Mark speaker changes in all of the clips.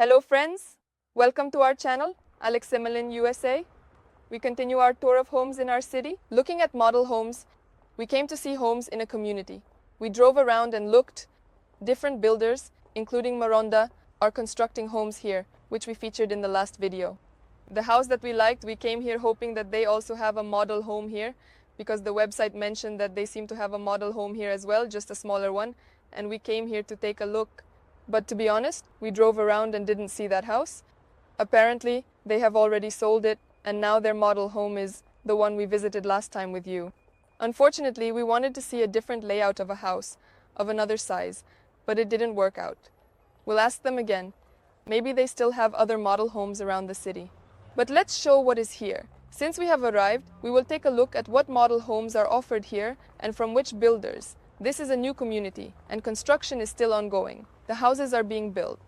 Speaker 1: Hello friends, welcome to our channel, Alex Emelin USA. We continue our tour of homes in our city. Looking at model homes, we came to see homes in a community. We drove around and looked. Different builders, including Maronda, are constructing homes here, which we featured in the last video. The house that we liked, we came here hoping that they also have a model home here, because the website mentioned that they seem to have a model home here as well, just a smaller one, and we came here to take a look. But to be honest, we drove around and didn't see that house. Apparently, they have already sold it, and now their model home is the one we visited last time with you. Unfortunately, we wanted to see a different layout of a house, of another size, but it didn't work out. We'll ask them again. Maybe they still have other model homes around the city. But let's show what is here. Since we have arrived, we will take a look at what model homes are offered here and from which builders. This is a new community, and construction is still ongoing. The houses are being built.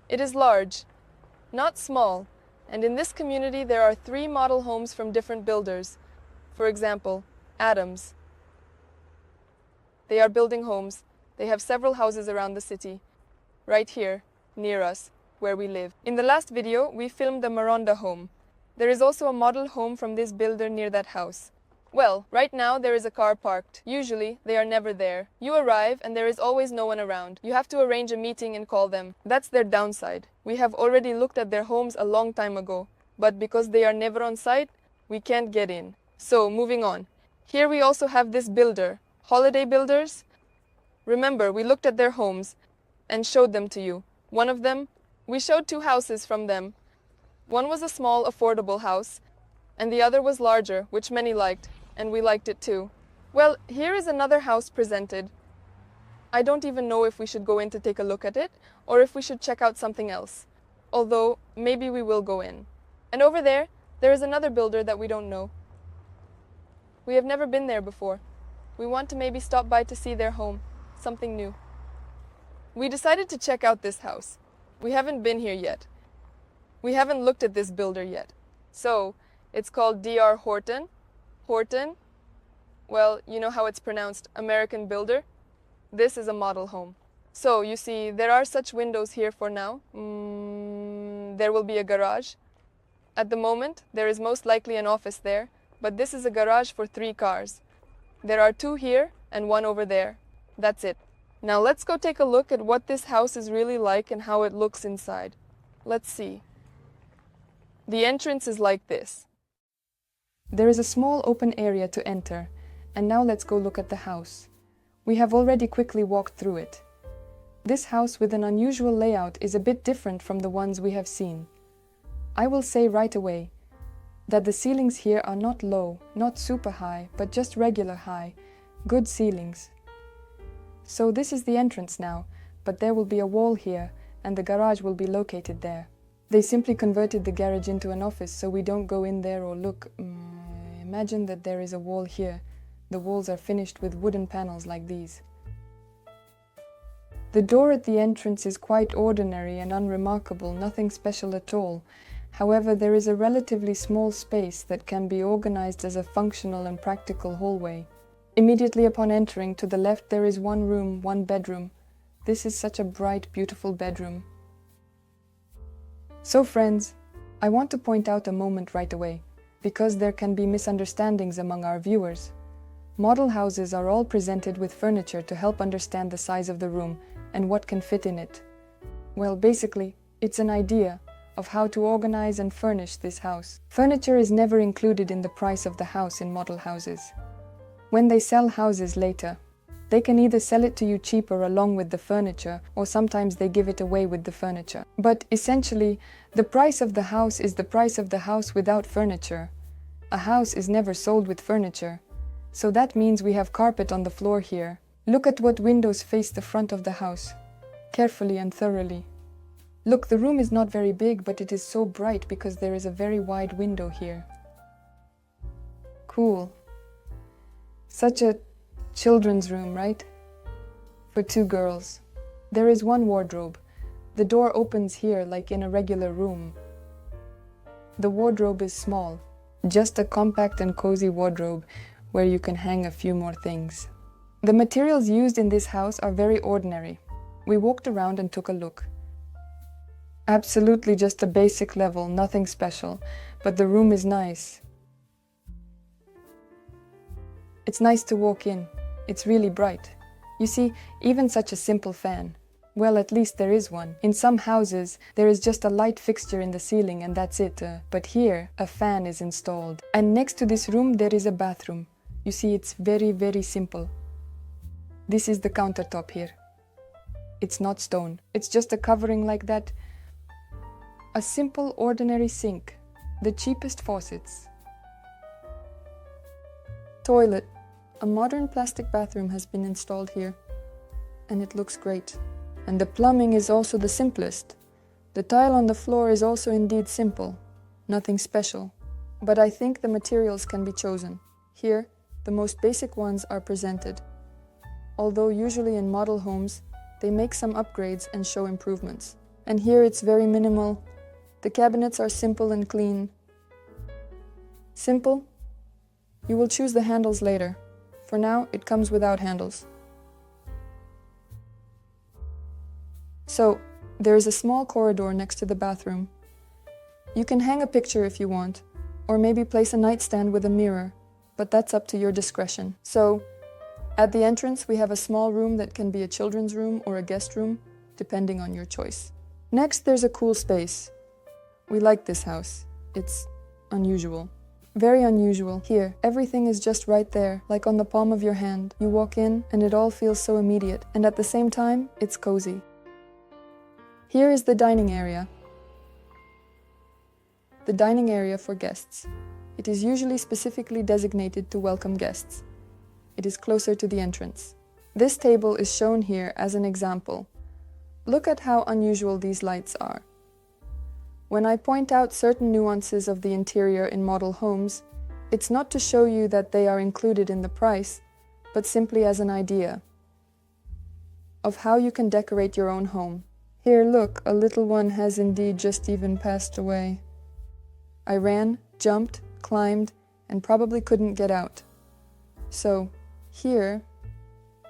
Speaker 1: It is large, not small, and in this community there are 3 model homes from different builders. For example, Adams. They are building homes. They have several houses around the city, right here, near us, where we live. In the last video, we filmed the Maronda home. There is also a model home from this builder near that house. Well, right now there is a car parked. Usually, they are never there. You arrive and there is always no one around. You have to arrange a meeting and call them. That's their downside. We have already looked at their homes a long time ago, but because they are never on site, we can't get in. So, moving on. Here we also have this builder, Holiday Builders. Remember, we looked at their homes and showed them to you. One of them, we showed 2 houses from them. One was a small, affordable house, and the other was larger, which many liked. And we liked it too. Well, here is another house presented. I don't even know if we should go in to take a look at it, or if we should check out something else. Although, maybe we will go in. And over there is another builder that we don't know. We have never been there before. We want to maybe stop by to see their home, something new. We decided to check out this house. We haven't been here yet. We haven't looked at this builder yet. So, it's called Dr. Horton. Horton, well, you know how it's pronounced, American builder. This is a model home. So, you see, there are such windows here for now. There will be a garage. At the moment, there is most likely an office there, but this is a garage for 3 cars. There are 2 here and 1 over there. That's it. Now let's go take a look at what this house is really like and how it looks inside. Let's see. The entrance is like this. There is a small open area to enter, and now let's go look at the house. We have already quickly walked through it. This house with an unusual layout is a bit different from the ones we have seen. I will say right away that the ceilings here are not low, not super high, but just regular high, good ceilings. So this is the entrance now, but there will be a wall here, and the garage will be located there. They simply converted the garage into an office, so we don't go in there or look. Imagine that there is a wall here. The walls are finished with wooden panels like these. The door at the entrance is quite ordinary and unremarkable, nothing special at all. However, there is a relatively small space that can be organized as a functional and practical hallway. Immediately upon entering, to the left there is 1 room, 1 bedroom. This is such a bright, beautiful bedroom. So friends, I want to point out a moment right away, because there can be misunderstandings among our viewers. Model houses are all presented with furniture to help understand the size of the room and what can fit in it. Well, basically, it's an idea of how to organize and furnish this house. Furniture is never included in the price of the house in model houses. When they sell houses later, they can either sell it to you cheaper along with the furniture, or sometimes they give it away with the furniture. But essentially, the price of the house is the price of the house without furniture. A house is never sold with furniture. So that means we have carpet on the floor here. Look at what windows face the front of the house, carefully and thoroughly. Look, the room is not very big, but it is so bright because there is a very wide window here. Cool. Such a children's room, right? For 2 girls. There is 1 wardrobe. The door opens here like in a regular room. The wardrobe is small, just a compact and cozy wardrobe where you can hang a few more things. The materials used in this house are very ordinary. We walked around and took a look. Absolutely just a basic level, nothing special, but the room is nice. It's nice to walk in. It's really bright. You see, even such a simple fan. Well, at least there is one. In some houses, there is just a light fixture in the ceiling and that's it. But here, a fan is installed. And next to this room, there is a bathroom. You see, it's very, very simple. This is the countertop here. It's not stone. It's just a covering like that. A simple, ordinary sink. The cheapest faucets. Toilet. A modern plastic bathroom has been installed here. And it looks great. And the plumbing is also the simplest. The tile on the floor is also indeed simple. Nothing special. But I think the materials can be chosen. Here, the most basic ones are presented. Although usually in model homes, they make some upgrades and show improvements. And here it's very minimal. The cabinets are simple and clean. Simple? You will choose the handles later. For now, it comes without handles. So, there is a small corridor next to the bathroom. You can hang a picture if you want, or maybe place a nightstand with a mirror, but that's up to your discretion. So, at the entrance we have a small room that can be a children's room or a guest room, depending on your choice. Next there's a cool space. We like this house. It's unusual. Very unusual. Here, everything is just right there, like on the palm of your hand. You walk in and it all feels so immediate, and at the same time, it's cozy. Here is the dining area. The dining area for guests. It is usually specifically designated to welcome guests. It is closer to the entrance. This table is shown here as an example. Look at how unusual these lights are. When I point out certain nuances of the interior in model homes, it's not to show you that they are included in the price, but simply as an idea of how you can decorate your own home. Here, look, a little one has indeed just even passed away. I ran, jumped, climbed, and probably couldn't get out. So, here,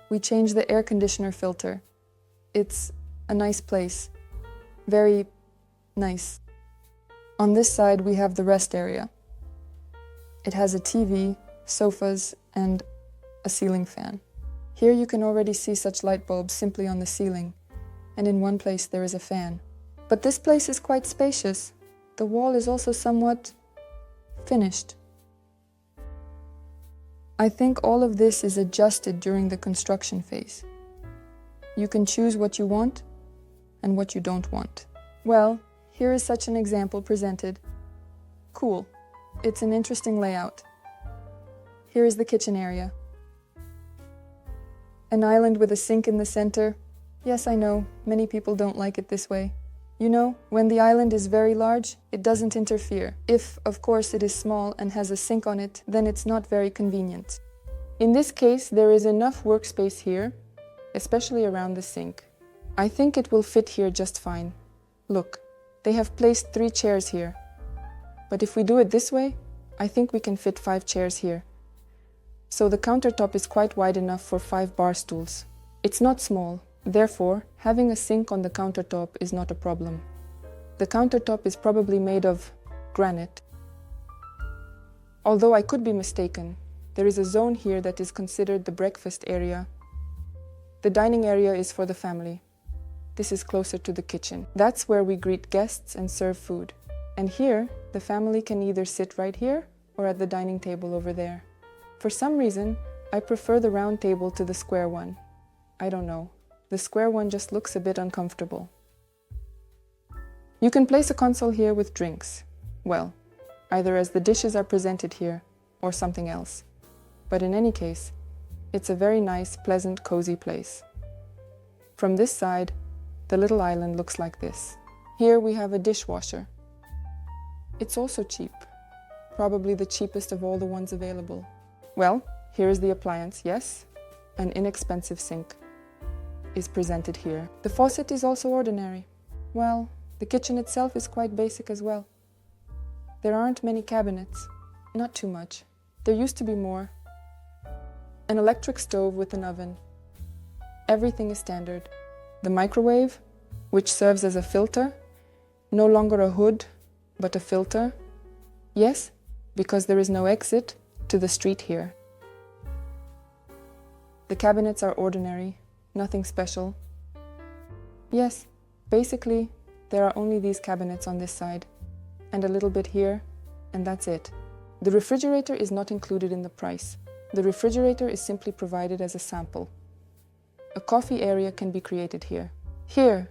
Speaker 1: we changed the air conditioner filter. It's a nice place. Very nice. On this side, we have the rest area. It has a TV, sofas, and a ceiling fan. Here you can already see such light bulbs simply on the ceiling, and in one place there is a fan. But this place is quite spacious. The wall is also somewhat finished. I think all of this is adjusted during the construction phase. You can choose what you want and what you don't want. Well, here is such an example presented. Cool. It's an interesting layout. Here is the kitchen area. An island with a sink in the center. Yes, I know, many people don't like it this way. You know, when the island is very large, it doesn't interfere. If, of course, it is small and has a sink on it, then it's not very convenient. In this case, there is enough workspace here, especially around the sink. I think it will fit here just fine. Look, they have placed 3 chairs here. But if we do it this way, I think we can fit 5 chairs here. So the countertop is quite wide enough for 5 bar stools. It's not small, therefore, having a sink on the countertop is not a problem. The countertop is probably made of granite. Although I could be mistaken, there is a zone here that is considered the breakfast area. The dining area is for the family. This is closer to the kitchen. That's where we greet guests and serve food. And here, the family can either sit right here or at the dining table over there. For some reason, I prefer the round table to the square one. I don't know. The square one just looks a bit uncomfortable. You can place a console here with drinks. Well, either as the dishes are presented here or something else. But in any case, it's a very nice, pleasant, cozy place. From this side, the little island looks like this. Here we have a dishwasher. It's also cheap, probably the cheapest of all the ones available. Well, here is the appliance, yes? An inexpensive sink is presented here. The faucet is also ordinary. Well, the kitchen itself is quite basic as well. There aren't many cabinets, not too much. There used to be more. An electric stove with an oven. Everything is standard. The microwave, which serves as a filter, No longer a hood, but a filter. Yes, because there is no exit to the street here. The cabinets are ordinary, nothing special. Yes, basically, there are only these cabinets on this side, and a little bit here, and that's it. The refrigerator is not included in the price. The refrigerator is simply provided as a sample. A coffee area can be created here. Here,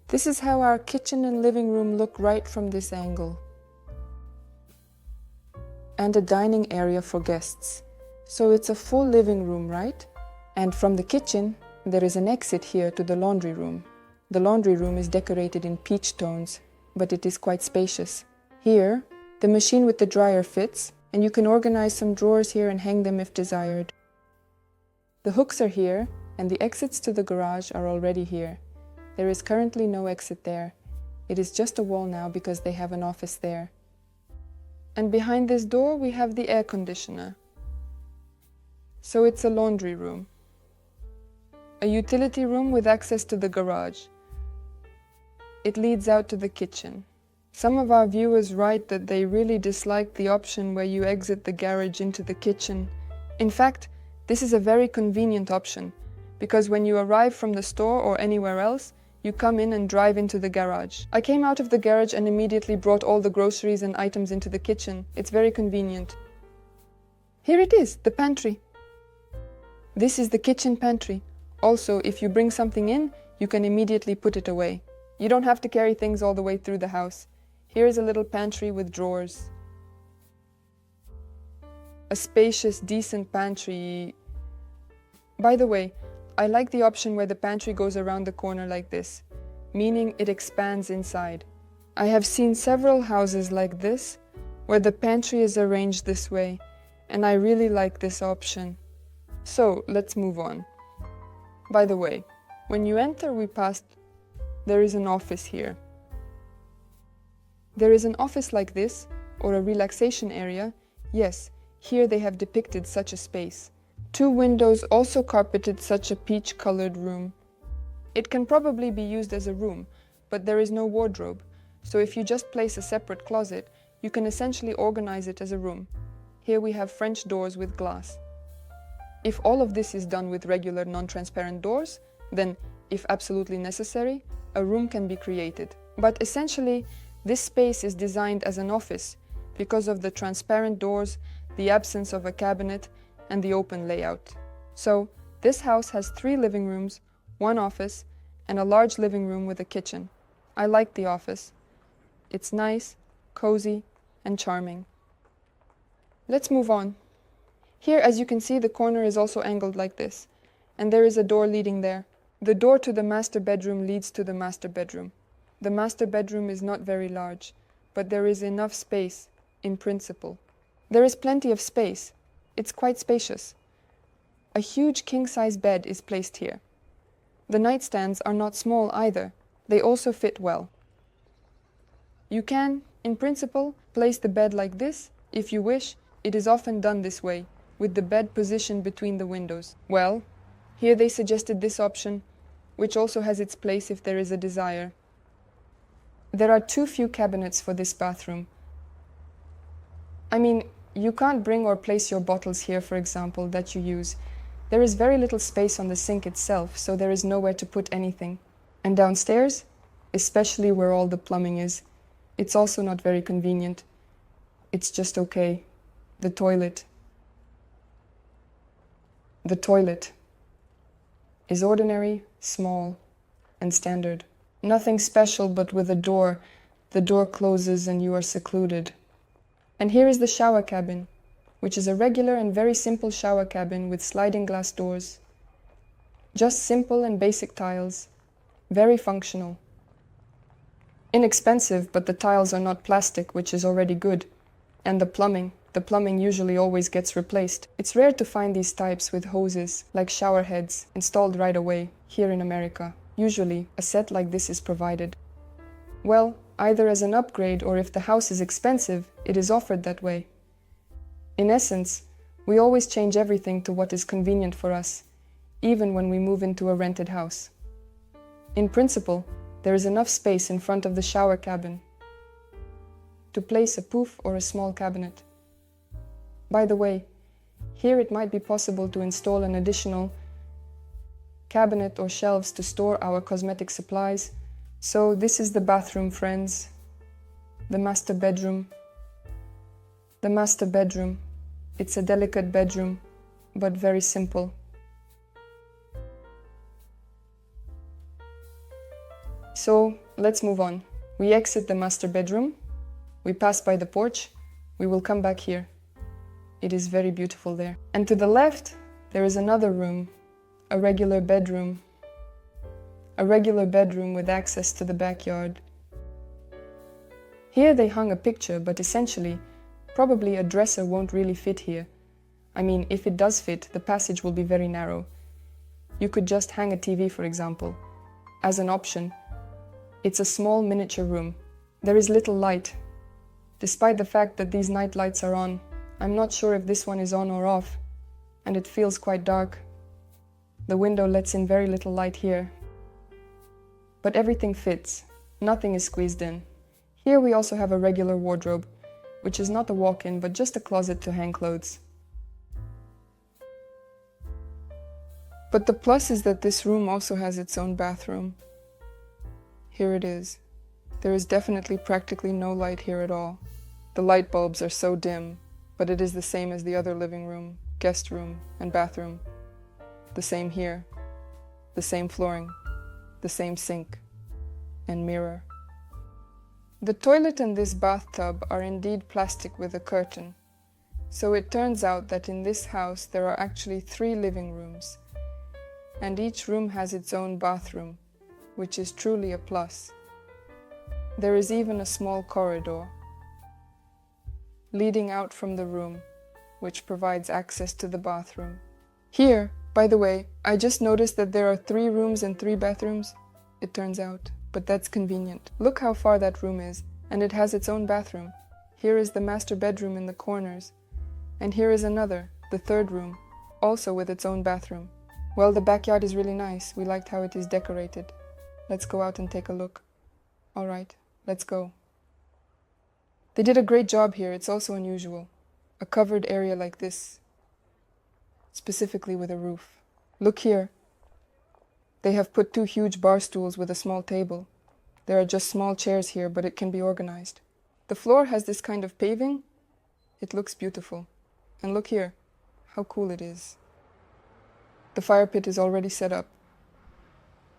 Speaker 1: this is how our kitchen and living room look right from this angle. And a dining area for guests. So it's a full living room, right? And from the kitchen, there is an exit here to the laundry room. The laundry room is decorated in peach tones, but it is quite spacious. Here, the machine with the dryer fits, and you can organize some drawers here and hang them if desired. The hooks are here, and the exits to the garage are already here. There is currently no exit there. It is just a wall now because they have an office there. And behind this door we have the air conditioner. So it's a laundry room. A utility room with access to the garage. It leads out to the kitchen. Some of our viewers write that they really dislike the option where you exit the garage into the kitchen. In fact, this is a very convenient option, because when you arrive from the store or anywhere else, you come in and drive into the garage. I came out of the garage and immediately brought all the groceries and items into the kitchen. It's very convenient. Here it is, the pantry. This is the kitchen pantry. Also, if you bring something in, you can immediately put it away. You don't have to carry things all the way through the house. Here is a little pantry with drawers. A spacious, decent pantry. By the way, I like the option where the pantry goes around the corner like this, meaning it expands inside. I have seen several houses like this, where the pantry is arranged this way, and I really like this option. So, let's move on. By the way, when you enter, there is an office here. There is an office like this, or a relaxation area. Yes, here they have depicted such a space. 2 windows also carpeted such a peach-colored room. It can probably be used as a room, but there is no wardrobe, so if you just place a separate closet, you can essentially organize it as a room. Here we have French doors with glass. If all of this is done with regular non-transparent doors, then, if absolutely necessary, a room can be created. But essentially, this space is designed as an office because of the transparent doors, the absence of a cabinet, and the open layout. So, this house has 3 living rooms, 1 office, and a large living room with a kitchen. I like the office. It's nice, cozy, and charming. Let's move on. Here, as you can see, the corner is also angled like this, and there is a door leading there. The door to the master bedroom leads to the master bedroom. The master bedroom is not very large, but there is enough space, in principle. There is plenty of space. It's quite spacious. A huge king-size bed is placed here. The nightstands are not small either. They also fit well. You can, in principle, place the bed like this. If you wish, it is often done this way, with the bed positioned between the windows. Well, here they suggested this option, which also has its place if there is a desire. There are too few cabinets for this bathroom. I mean, you can't bring or place your bottles here, for example, that you use. There is very little space on the sink itself, so there is nowhere to put anything. And downstairs, especially where all the plumbing is, it's also not very convenient. It's just okay. The toilet. The toilet is ordinary, small, and standard. Nothing special, but with a door. The door closes and you are secluded. And here is the shower cabin, which is a regular and very simple shower cabin with sliding glass doors. Just simple and basic tiles. Very functional. Inexpensive, but the tiles are not plastic, which is already good. And the plumbing usually always gets replaced. It's rare to find these types with hoses, like shower heads, installed right away, here in America. Usually, a set like this is provided. Well, either as an upgrade or if the house is expensive, it is offered that way. In essence, we always change everything to what is convenient for us, even when we move into a rented house. In principle, There is enough space in front of the shower cabin to place a poof or a small cabinet. By the way, here it might be possible to install an additional cabinet or shelves to store our cosmetic supplies. So this is the bathroom, friends. The master bedroom. The master bedroom. It's a delicate bedroom, but very simple. So let's move on. We exit the master bedroom. We pass by the porch. We will come back here. It is very beautiful there. And to the left, there is another room, a regular bedroom. A regular bedroom with access to the backyard. Here they hung a picture, but essentially, probably a dresser won't really fit here. I mean, if it does fit, the passage will be very narrow. You could just hang a TV, for example. As an option, it's a small miniature room. There is little light. Despite the fact that these night lights are on, I'm not sure if this one is on or off, and it feels quite dark. The window lets in very little light here. But everything fits. Nothing is squeezed in. Here we also have a regular wardrobe, which is not a walk-in, but just a closet to hang clothes. But the plus is that this room also has its own bathroom. Here it is. There is definitely practically no light here at all. The light bulbs are so dim, but it is the same as the other living room, guest room, and bathroom. The same here. The same flooring. The same sink and mirror. The toilet and this bathtub are indeed plastic with a curtain. So it turns out that in this house there are actually 3 living rooms, and each room has its own bathroom, which is truly a plus. There is even a small corridor leading out from the room, which provides access to the bathroom. Here, by the way, I just noticed that there are 3 rooms and 3 bathrooms, it turns out, but that's convenient. Look how far that room is, and it has its own bathroom. Here is the master bedroom in the corners, and here is another, the 3rd room, also with its own bathroom. Well, the backyard is really nice. We liked how it is decorated. Let's go out and take a look. All right, let's go. They did a great job here. It's also unusual. A covered area like this, specifically with a roof. Look here. They have put 2 huge bar stools with a small table. There are just small chairs here, but it can be organized. The floor has this kind of paving. It looks beautiful. And look here, how cool it is. The fire pit is already set up.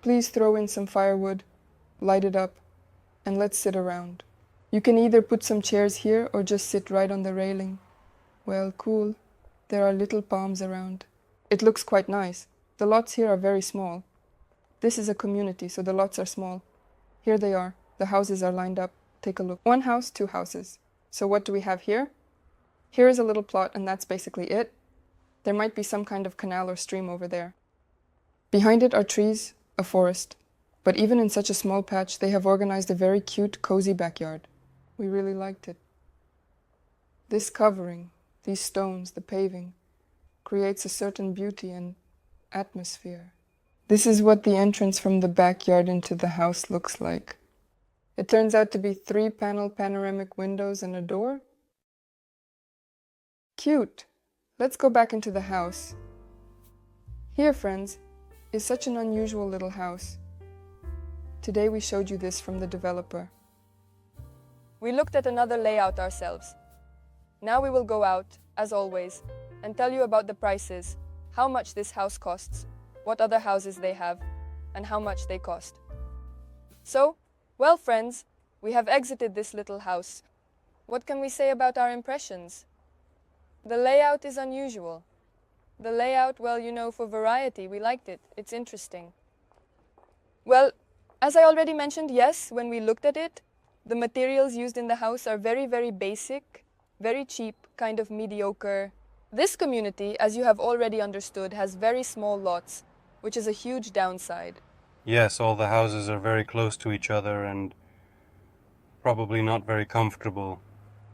Speaker 1: Please throw in some firewood, light it up, and let's sit around. You can either put some chairs here or just sit right on the railing. Well, cool. There are little palms around. It looks quite nice. The lots here are very small. This is a community, so the lots are small. Here they are. The houses are lined up. Take a look. 1 house, 2 houses. So what do we have here? Here is a little plot, and that's basically it. There might be some kind of canal or stream over there. Behind it are trees, a forest. But even in such a small patch, they have organized a very cute, cozy backyard. We really liked it. This covering, these stones, the paving, creates a certain beauty and atmosphere. This is what the entrance from the backyard into the house looks like. It turns out to be 3-panel panoramic windows and a door. Cute! Let's go back into the house. Here, friends, is such an unusual little house. Today we showed you this from the developer. We looked at another layout ourselves. Now we will go out, as always, and tell you about the prices, how much this house costs, what other houses they have, and how much they cost. So, well, friends, we have exited this little house. What can we say about our impressions? The layout is unusual. The layout, well, you know, for variety, we liked it. It's interesting. Well, as I already mentioned, yes, when we looked at it, the materials used in the house are very, very basic, very cheap, kind of mediocre. This community, as you have already understood, has very small lots, which is a huge downside.
Speaker 2: Yes, all the houses are very close to each other and probably not very comfortable.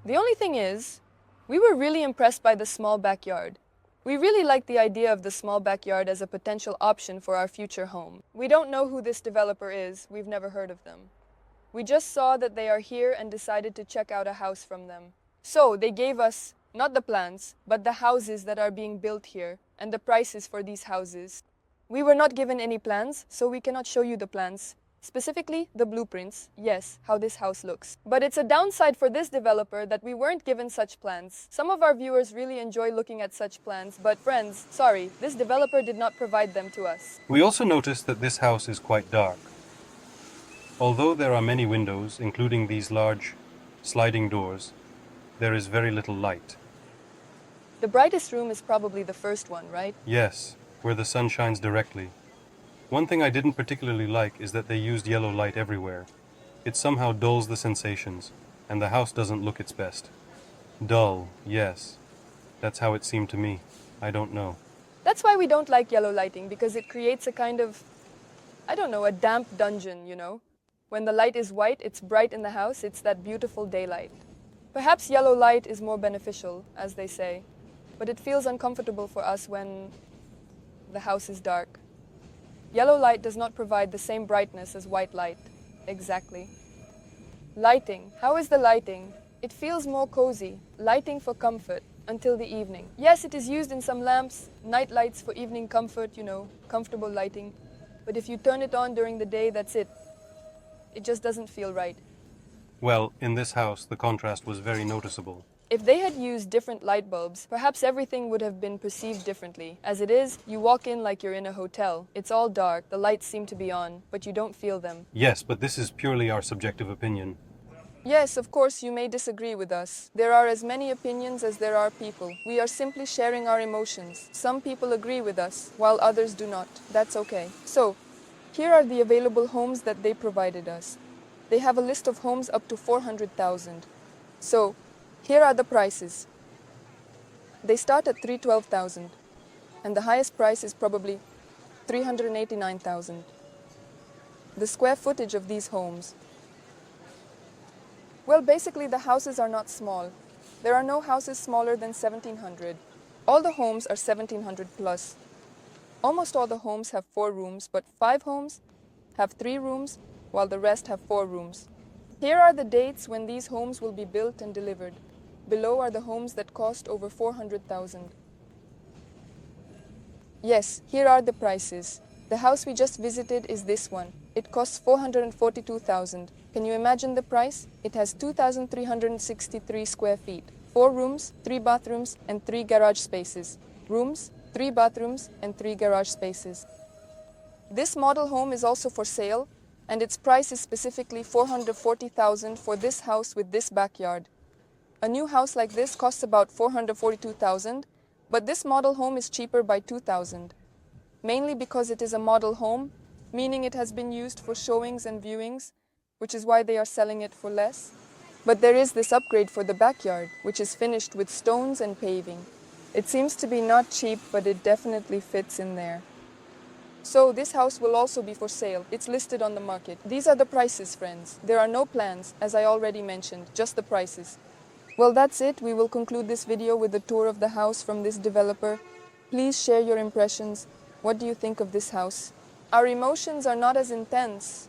Speaker 1: The only thing is, we were really impressed by the small backyard. We really like the idea of the small backyard as a potential option for our future home. We don't know who this developer is, we've never heard of them. We just saw that they are here and decided to check out a house from them. So they gave us, not the plans, but the houses that are being built here and the prices for these houses. We were not given any plans, so we cannot show you the plans. Specifically, the blueprints, yes, how this house looks. But it's a downside for this developer that we weren't given such plans. Some of our viewers really enjoy looking at such plans, but friends, sorry, this developer did not provide them to us.
Speaker 2: We also noticed that this house is quite dark. Although there are many windows, including these large sliding doors, there is very little light.
Speaker 1: The brightest room is probably the first one, right?
Speaker 2: Yes, where the sun shines directly. One thing I didn't particularly like is that they used yellow light everywhere. It somehow dulls the sensations, and the house doesn't look its best. Dull, yes. That's how it seemed to me. I don't know.
Speaker 1: That's why we don't like yellow lighting, because it creates a kind of, I don't know, a damp dungeon, you know? When the light is white, it's bright in the house, it's that beautiful daylight. Perhaps yellow light is more beneficial, as they say, but it feels uncomfortable for us when the house is dark. Yellow light does not provide the same brightness as white light. Exactly. Lighting. How is the lighting? It feels more cozy. Lighting for comfort until the evening. Yes, it is used in some lamps, night lights for evening comfort, you know, comfortable lighting. But if you turn it on during the day, that's it. It just doesn't feel right.
Speaker 2: Well, in this house, the contrast was very noticeable.
Speaker 1: If they had used different light bulbs, perhaps everything would have been perceived differently. As it is, you walk in like you're in a hotel. It's all dark, the lights seem to be on, but you don't feel them.
Speaker 2: Yes, but this is purely our subjective opinion.
Speaker 1: Yes, of course, you may disagree with us. There are as many opinions as there are people. We are simply sharing our emotions. Some people agree with us, while others do not. That's okay. So, here are the available homes that they provided us. They have a list of homes up to 400,000. So, here are the prices. They start at 312,000, and the highest price is probably 389,000. The square footage of these homes. Well, basically the houses are not small. There are no houses smaller than 1,700. All the homes are 1,700 plus. Almost all the homes have 4 rooms, but 5 homes have 3 rooms, while the rest have 4 rooms. Here are the dates when these homes will be built and delivered. Below are the homes that cost over 400,000. Yes, here are the prices. The house we just visited is this one. It costs 442,000. Can you imagine the price? It has 2,363 square feet, 4 rooms, 3 bathrooms, and 3 garage spaces. Rooms, 3 bathrooms, and 3 garage spaces. This model home is also for sale, and its price is specifically 440,000 for this house with this backyard. A new house like this costs about 442,000, but this model home is cheaper by 2,000. Mainly because it is a model home, meaning it has been used for showings and viewings, which is why they are selling it for less. But there is this upgrade for the backyard, which is finished with stones and paving. It seems to be not cheap, but it definitely fits in there. So this house will also be for sale. It's listed on the market. These are the prices, friends. There are no plans, as I already mentioned, just the prices. Well, that's it. We will conclude this video with a tour of the house from this developer. Please share your impressions. What do you think of this house? Our emotions are not as intense.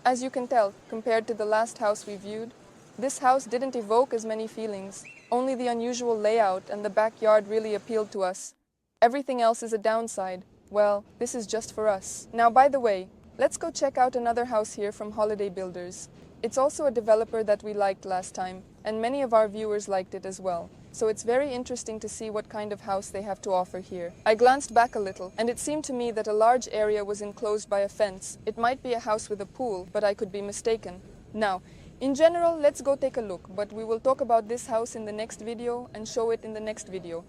Speaker 1: As you can tell, compared to the last house we viewed, this house didn't evoke as many feelings. Only the unusual layout and the backyard really appealed to us. Everything else is a downside. Well, this is just for us. Now, by the way, let's go check out another house here from Holiday Builders. It's also a developer that we liked last time, and many of our viewers liked it as well. So it's very interesting to see what kind of house they have to offer here. I glanced back a little, and it seemed to me that a large area was enclosed by a fence. It might be a house with a pool, but I could be mistaken. Now, in general, let's go take a look, but we will talk about this house in the next video and show it in the next video.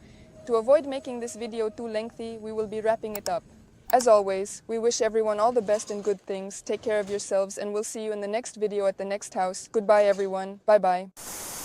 Speaker 1: To avoid making this video too lengthy, we will be wrapping it up. As always, we wish everyone all the best and good things. Take care of yourselves, and we'll see you in the next video at the next house. Goodbye, everyone. Bye-bye.